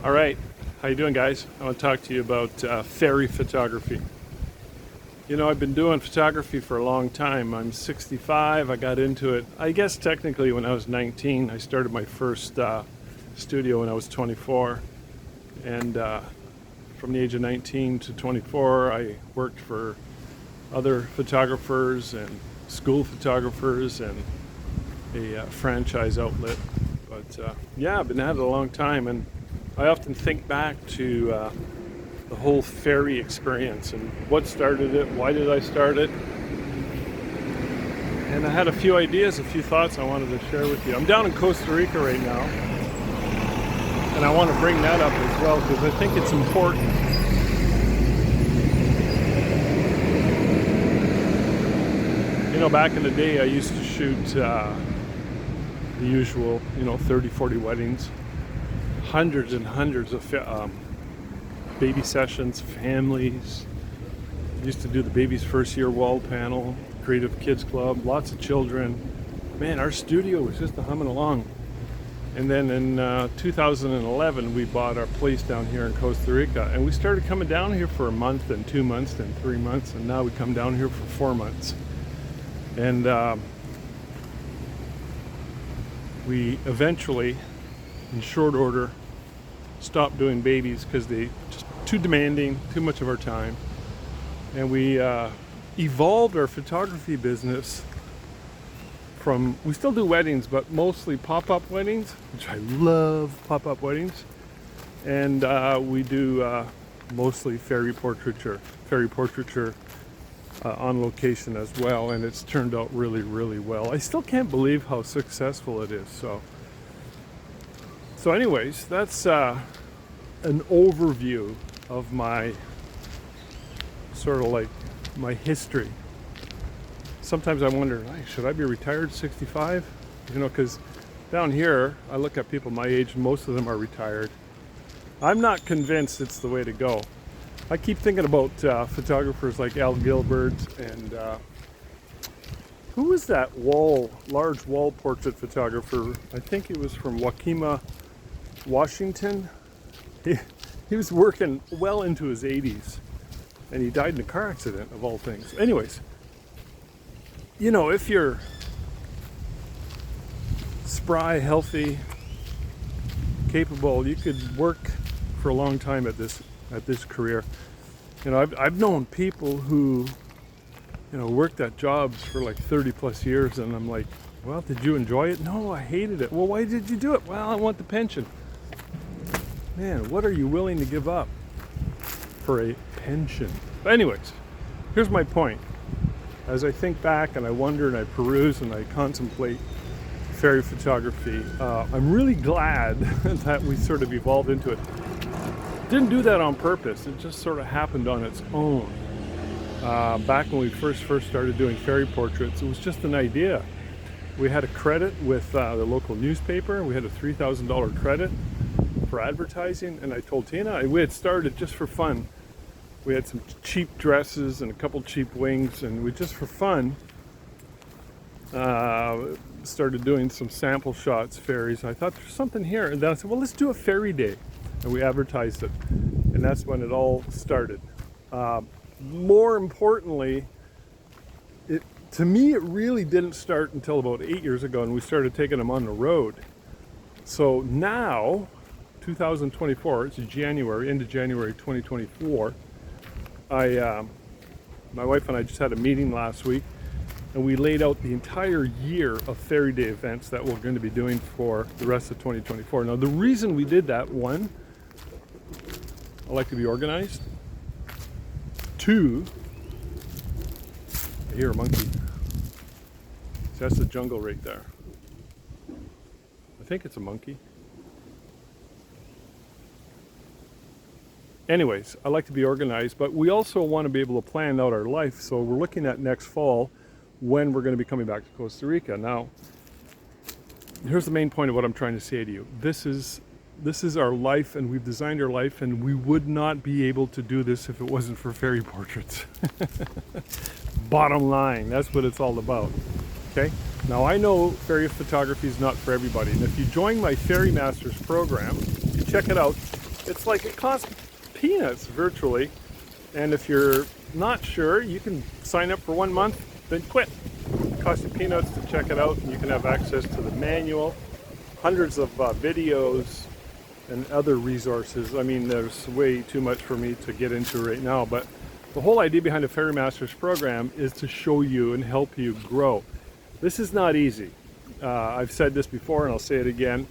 All right, how you doing, guys? I want to talk to you about ferry photography. You know, I've been doing photography for a long time. I'm 65. I got into it, I guess technically when I was 19. I started my first studio when I was 24, and from the age of 19 to 24, I worked for other photographers and school photographers and a franchise outlet. But yeah, I've been at it a long time, and I often think back to the whole ferry experience and what started it, why did I start it, and I had a few ideas, a few thoughts I wanted to share with you. I'm down in Costa Rica right now, and I want to bring that up as well because I think it's important. You know, back in the day I used to shoot the usual, 30, 40 weddings, hundreds and hundreds of baby sessions, families. Used to do the baby's first year wall panel, creative kids club, lots of children. Man, our studio was just humming along. And then in 2011, we bought our place down here in Costa Rica, and we started coming down here for a month and 2 months and 3 months, and now we come down here for 4 months. And we eventually, in short order, stopped doing babies because they just too demanding, too much of our time. And we evolved our photography business from, we still do weddings, but mostly pop-up weddings, which I love pop-up weddings. And we do mostly ferry portraiture on location as well, and it's turned out really, really well. I still can't believe how successful it is. So anyways, that's an overview of my sort of like my history. Sometimes I wonder, should I be retired at 65? Because down here I look at people my age, most of them are retired. I'm not convinced it's the way to go. I keep thinking about photographers like Al Gilbert and who was that large wall portrait photographer? I think it was from Waukema, Washington. He was working well into his 80s, and he died in a car accident, of all things. Anyways, if you're spry, healthy, capable, you could work for a long time at this career. I've known people who worked at jobs for like 30 plus years, and I'm like, well, did you enjoy it? No, I hated it. Well, why did you do it? Well, I want the pension. Man, what are you willing to give up for a pension? But anyways, here's my point. As I think back and I wonder and I peruse and I contemplate ferry photography, I'm really glad that we sort of evolved into it. Didn't do that on purpose. It just sort of happened on its own. Back when we first started doing ferry portraits, it was just an idea. We had a credit with the local newspaper. We had a $3,000 credit for advertising, and I told Tina, we had started just for fun. We had some cheap dresses and a couple cheap wings, and we just for fun started doing some sample shots, ferries. I thought there's something here, and then I said, well, let's do a ferry day, and we advertised it, and that's when it all started. More importantly, to me, it really didn't start until about 8 years ago, and we started taking them on the road. So now, 2024, it's January, into January 2024, my wife and I just had a meeting last week, and we laid out the entire year of ferry day events that we're going to be doing for the rest of 2024. Now, the reason we did that, one, I like to be organized. Two, I hear a monkey. So that's the jungle right there. I think it's a monkey. Anyways, I like to be organized, but we also want to be able to plan out our life. So we're looking at next fall when we're going to be coming back to Costa Rica. Now, here's the main point of what I'm trying to say to you. This is our life, and we've designed our life, and we would not be able to do this if it wasn't for ferry portraits. Bottom line, that's what it's all about. Okay? Now, I know ferry photography is not for everybody, and if you join my Ferry Masters program, you check it out. It's like it costs peanuts virtually. And if you're not sure, you can sign up for 1 month, then quit. It costs you peanuts to check it out, and you can have access to the manual, hundreds of videos, and other resources. I mean, there's way too much for me to get into right now, but the whole idea behind the Ferry Masters program is to show you and help you grow. This is not easy. I've said this before and I'll say it again.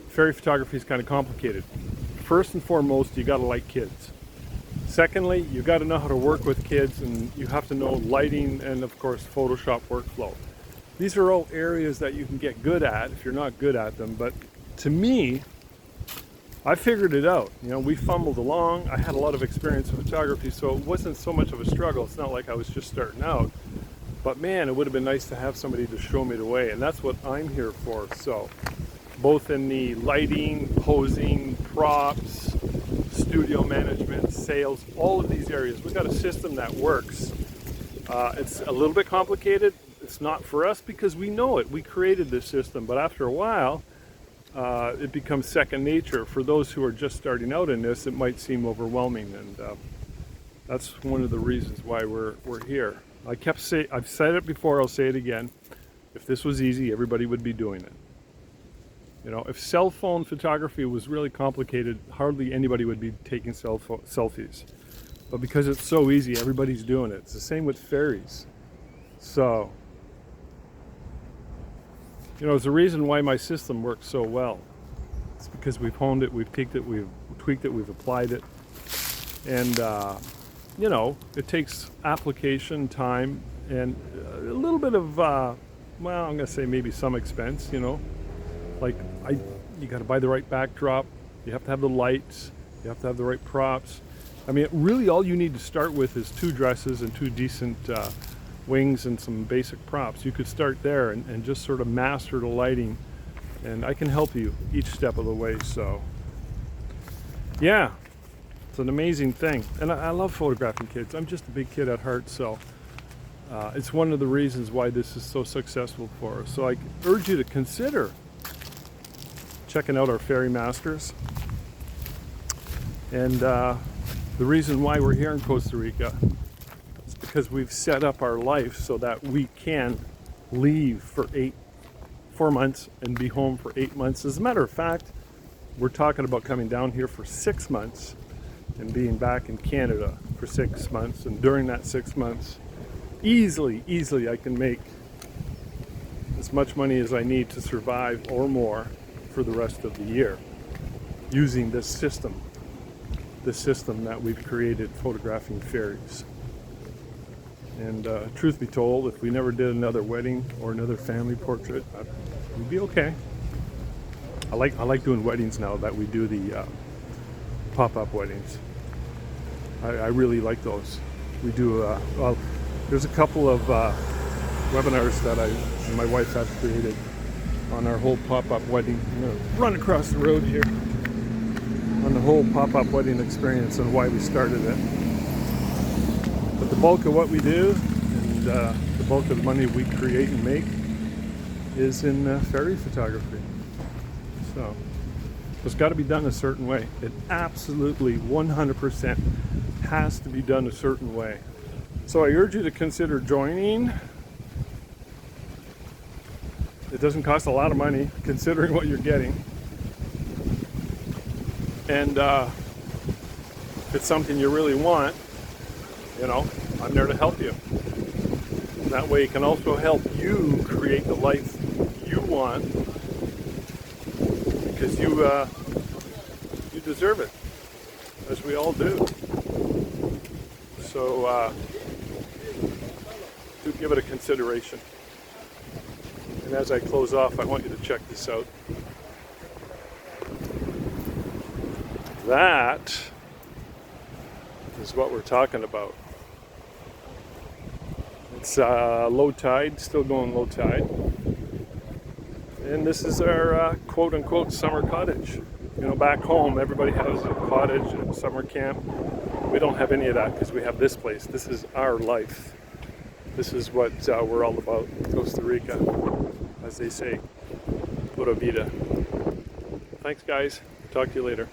Ferry photography is kind of complicated. First and foremost, you got to like kids. Secondly, you got to know how to work with kids, and you have to know lighting and of course Photoshop workflow. These are all areas that you can get good at if you're not good at them, but to me, I figured it out. You know, we fumbled along. I had a lot of experience in photography, so it wasn't so much of a struggle. It's not like I was just starting out. But man, it would have been nice to have somebody to show me the way, and that's what I'm here for. So, both in the lighting, posing, props, studio management, sales, all of these areas, we've got a system that works. It's a little bit complicated. It's not for us because we know it. We created this system, but after a while, it becomes second nature. For those who are just starting out in this, it might seem overwhelming, and that's one of the reasons why we're here. I've said it before, I'll say it again. If this was easy, everybody would be doing it. You know, if cell phone photography was really complicated, hardly anybody would be taking selfies. But because it's so easy, everybody's doing it. It's the same with ferries. So, you know, there's a reason why my system works so well. It's because we've honed it, we've peaked it, we've tweaked it, we've applied it. And, you know, it takes application time and a little bit of, well, I'm going to say maybe some expense, you know. Like, you got to buy the right backdrop, you have to have the lights, you have to have the right props. I mean, really all you need to start with is 2 dresses and 2 decent wings and some basic props. You could start there and just sort of master the lighting, and I can help you each step of the way. So yeah, it's an amazing thing, and I love photographing kids. I'm just a big kid at heart, so it's one of the reasons why this is so successful for us. So I urge you to consider checking out our Ferry Masters. And the reason why we're here in Costa Rica is because we've set up our life so that we can leave for 4 months and be home for 8 months. As a matter of fact, we're talking about coming down here for 6 months and being back in Canada for 6 months. And during that 6 months, easily I can make as much money as I need to survive or more for the rest of the year using this system that we've created, photographing ferries. And truth be told, if we never did another wedding or another family portrait, we'd be okay. I like doing weddings now that we do the pop-up weddings. I really like those. We do well, there's a couple of webinars that I and my wife have created on our whole pop-up wedding. I'm going to run across the road here on the whole pop-up wedding experience and why we started it. But the bulk of what we do and the bulk of the money we create and make is in ferry photography. So it's got to be done a certain way. It absolutely 100% has to be done a certain way. So I urge you to consider joining. It doesn't cost a lot of money considering what you're getting. And if it's something you really want, you know, I'm there to help you. And that way it can also help you create the life you want, because you deserve it, as we all do. So do give it a consideration. And as I close off, I want you to check this out. That is what we're talking about. It's low tide, still going low tide. And this is our quote-unquote summer cottage. You know, back home, everybody has a cottage and summer camp. We don't have any of that because we have this place. This is our life. This is what we're all about. Costa Rica, as they say. Pura vida. Thanks, guys. Talk to you later.